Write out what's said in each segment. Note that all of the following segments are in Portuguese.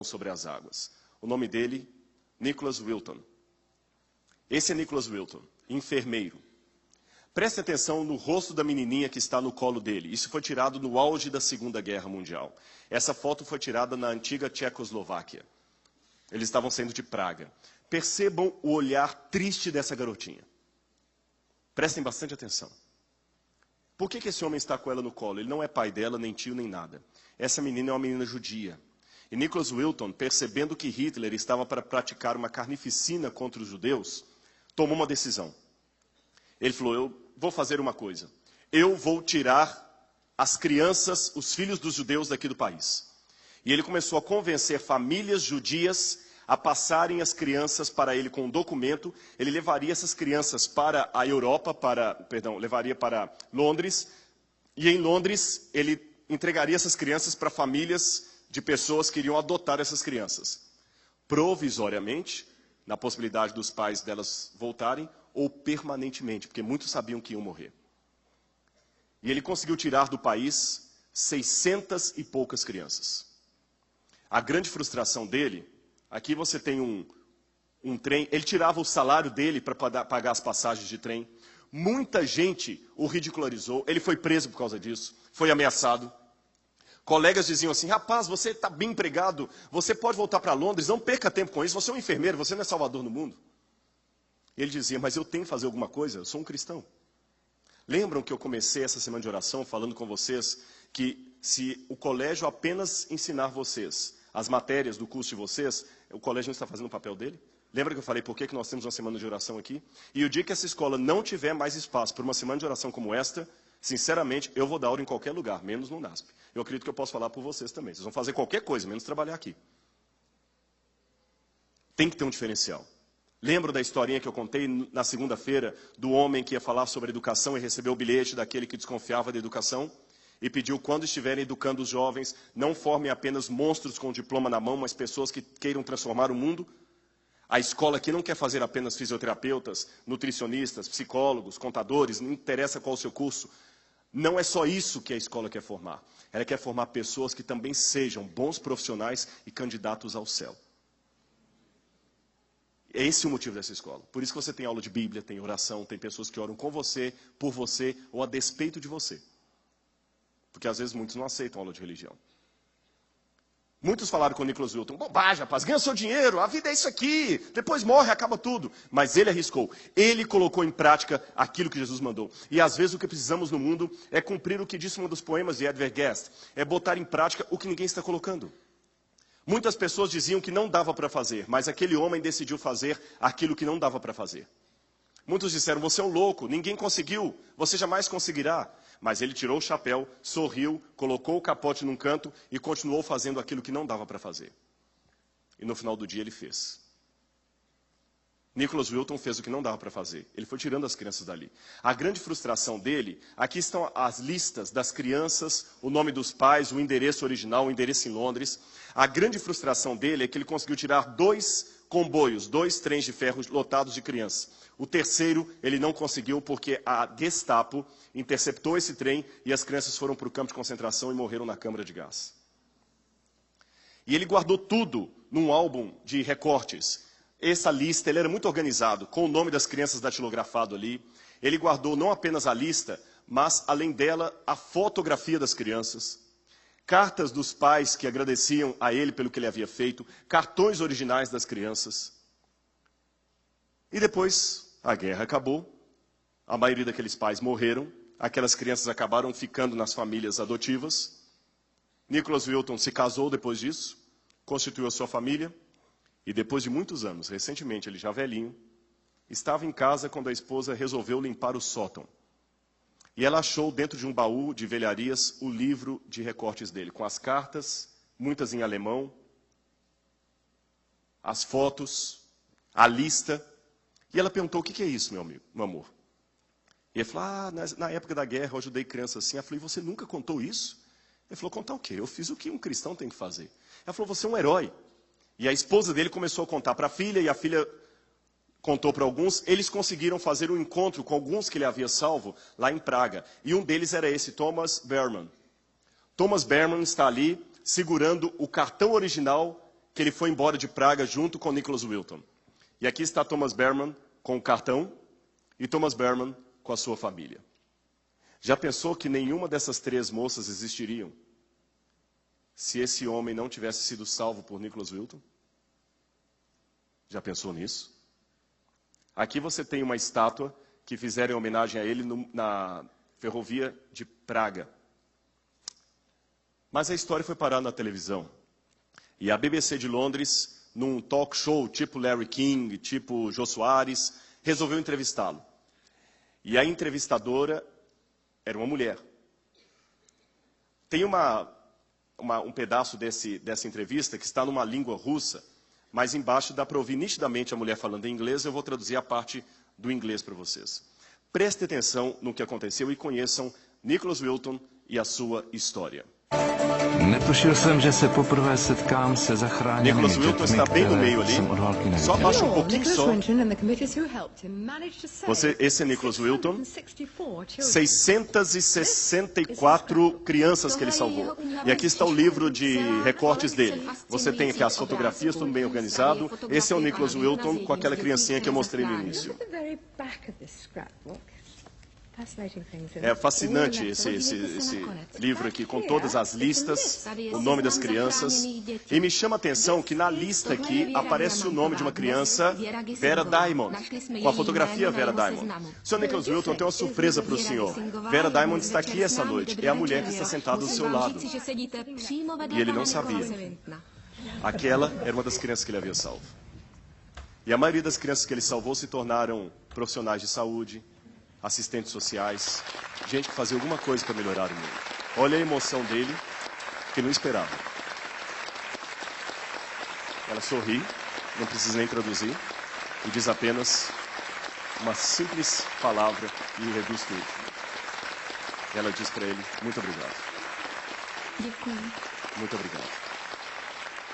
sobre as águas. O nome dele, Nicholas Wilton. Esse é Nicholas Wilton, enfermeiro. Preste atenção no rosto da menininha que está no colo dele. Isso foi tirado no auge da Segunda Guerra Mundial. Essa foto foi tirada na antiga Tchecoslováquia. Eles estavam saindo de Praga. Percebam o olhar triste dessa garotinha. Prestem bastante atenção. Por que esse homem está com ela no colo? Ele não é pai dela, nem tio, nem nada. Essa menina é uma menina judia. E Nicholas Wilton, percebendo que Hitler estava para praticar uma carnificina contra os judeus, tomou uma decisão. Ele falou, eu vou fazer uma coisa. Eu vou tirar as crianças, os filhos dos judeus daqui do país. E ele começou a convencer famílias judias a passarem as crianças para ele com um documento. Ele levaria essas crianças para a Europa, levaria para Londres. E em Londres, ele entregaria essas crianças para famílias de pessoas que iriam adotar essas crianças. Provisoriamente, na possibilidade dos pais delas voltarem, ou permanentemente, porque muitos sabiam que iam morrer. E ele conseguiu tirar do país 600 e poucas crianças. A grande frustração dele, aqui você tem um trem, ele tirava o salário dele para pagar as passagens de trem. Muita gente o ridicularizou, ele foi preso por causa disso, foi ameaçado. Colegas diziam assim, rapaz, você está bem empregado, você pode voltar para Londres, não perca tempo com isso, você é um enfermeiro, você não é salvador no mundo. Ele dizia, mas eu tenho que fazer alguma coisa, eu sou um cristão. Lembram que eu comecei essa semana de oração falando com vocês que se o colégio apenas ensinar vocês as matérias do curso de vocês, o colégio não está fazendo o papel dele? Lembra que eu falei por que nós temos uma semana de oração aqui? E o dia que essa escola não tiver mais espaço para uma semana de oração como esta, sinceramente, eu vou dar aula em qualquer lugar, menos no NASP. Eu acredito que eu posso falar por vocês também. Vocês vão fazer qualquer coisa, menos trabalhar aqui. Tem que ter um diferencial. Lembro da historinha que eu contei na segunda-feira do homem que ia falar sobre educação e recebeu o bilhete daquele que desconfiava da educação e pediu, quando estiverem educando os jovens, não formem apenas monstros com o diploma na mão, mas pessoas que queiram transformar o mundo. A escola aqui não quer fazer apenas fisioterapeutas, nutricionistas, psicólogos, contadores, não interessa qual o seu curso. Não é só isso que a escola quer formar. Ela quer formar pessoas que também sejam bons profissionais e candidatos ao céu. É esse o motivo dessa escola. Por isso que você tem aula de Bíblia, tem oração, tem pessoas que oram com você, por você ou a despeito de você. Porque às vezes muitos não aceitam aula de religião. Muitos falaram com o Nicholas Wilton, bobagem, rapaz, ganha seu dinheiro, a vida é isso aqui, depois morre, acaba tudo. Mas ele arriscou, ele colocou em prática aquilo que Jesus mandou. E às vezes o que precisamos no mundo é cumprir o que disse um dos poemas de Edvard Guest, é botar em prática o que ninguém está colocando. Muitas pessoas diziam que não dava para fazer, mas aquele homem decidiu fazer aquilo que não dava para fazer. Muitos disseram, você é um louco, ninguém conseguiu, você jamais conseguirá. Mas ele tirou o chapéu, sorriu, colocou o capote num canto e continuou fazendo aquilo que não dava para fazer. E no final do dia ele fez. Nicholas Wilton fez o que não dava para fazer. Ele foi tirando as crianças dali. A grande frustração dele, aqui estão as listas das crianças, o nome dos pais, o endereço original, o endereço em Londres. A grande frustração dele é que ele conseguiu tirar 2 comboios, 2 trens de ferro lotados de crianças. O terceiro ele não conseguiu porque a Gestapo interceptou esse trem e as crianças foram para o campo de concentração e morreram na câmara de gás. E ele guardou tudo num álbum de recortes. Essa lista, ele era muito organizado, com o nome das crianças datilografado ali. Ele guardou não apenas a lista, mas, além dela, a fotografia das crianças, cartas dos pais que agradeciam a ele pelo que ele havia feito, cartões originais das crianças. E depois, a guerra acabou, a maioria daqueles pais morreram, aquelas crianças acabaram ficando nas famílias adotivas. Nicholas Wilton se casou depois disso, constituiu a sua família, e depois de muitos anos, recentemente, ele já velhinho, estava em casa quando a esposa resolveu limpar o sótão. E ela achou dentro de um baú de velharias o livro de recortes dele, com as cartas, muitas em alemão, as fotos, a lista. E ela perguntou, o que é isso, meu amigo, meu amor? E ele falou, na época da guerra eu ajudei criança assim. Ela falou, e você nunca contou isso? Ele falou, contar o quê? Eu fiz o que um cristão tem que fazer. Ela falou, você é um herói. E a esposa dele começou a contar para a filha, e a filha contou para alguns. Eles conseguiram fazer um encontro com alguns que ele havia salvo lá em Praga. E um deles era esse, Thomas Berman. Thomas Berman está ali segurando o cartão original que ele foi embora de Praga junto com Nicholas Wilton. E aqui está Thomas Berman com o cartão e Thomas Berman com a sua família. Já pensou que nenhuma dessas 3 moças existiriam se esse homem não tivesse sido salvo por Nicholas Wilton? Já pensou nisso? Aqui você tem uma estátua que fizeram em homenagem a ele na ferrovia de Praga. Mas a história foi parar na televisão. E a BBC de Londres, num talk show tipo Larry King, tipo Jô Soares, resolveu entrevistá-lo. E a entrevistadora era uma mulher. Tem um pedaço dessa entrevista que está numa língua russa, mas embaixo dá para ouvir nitidamente a mulher falando em inglês. Eu vou traduzir a parte do inglês para vocês. Prestem atenção no que aconteceu e conheçam Nicholas Wilton e a sua história. Nicholas Wilton está bem no meio ali. Só abaixa um pouquinho só. Esse é Nicholas Wilton. 664 crianças que ele salvou. E aqui está o livro de recortes dele. Você tem aqui as fotografias, tudo bem organizado. Esse é o Nicholas Wilton com aquela criancinha que eu mostrei no início. É fascinante esse livro aqui, com todas as listas, o nome das crianças. E me chama a atenção que na lista aqui aparece o nome de uma criança, Vera Diamond, com a fotografia Vera Diamond. Sr. Nicholas Wilton, tem uma surpresa para o senhor. Vera Diamond está aqui essa noite. É a mulher que está sentada do seu lado. E ele não sabia. Aquela era uma das crianças que ele havia salvo. E a maioria das crianças que ele salvou se tornaram profissionais de saúde, assistentes sociais, gente que fazia alguma coisa para melhorar o mundo. Olha a emoção dele, que não esperava. Ela sorri, não precisa nem traduzir, e diz apenas uma simples palavra e reduz tudo. Ela diz para ele, muito obrigado. Muito obrigado.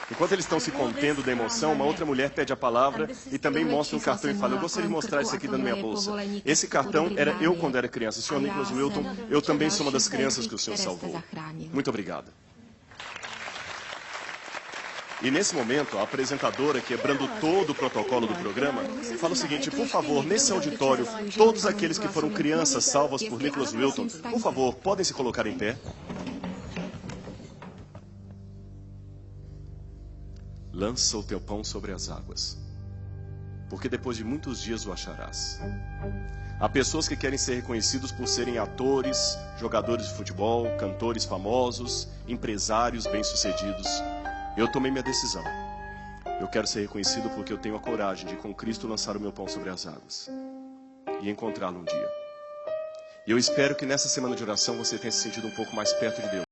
Enquanto eles estão se contendo da emoção, uma outra mulher pede a palavra e também mostra um cartão e fala, eu gostaria de mostrar isso aqui dentro da minha bolsa. Esse cartão era eu quando era criança. Sr. Nicholas Wilton, eu também sou uma das crianças que o senhor salvou. Muito obrigado. E nesse momento, a apresentadora, quebrando todo o protocolo do programa, fala o seguinte, por favor, nesse auditório, todos aqueles que foram crianças salvas por Nicholas Wilton, por favor, podem se colocar em pé? Lança o teu pão sobre as águas, porque depois de muitos dias o acharás. Há pessoas que querem ser reconhecidos por serem atores, jogadores de futebol, cantores famosos, empresários bem-sucedidos. Eu tomei minha decisão. Eu quero ser reconhecido porque eu tenho a coragem de, com Cristo, lançar o meu pão sobre as águas e encontrá-lo um dia. E eu espero que nessa semana de oração você tenha se sentido um pouco mais perto de Deus.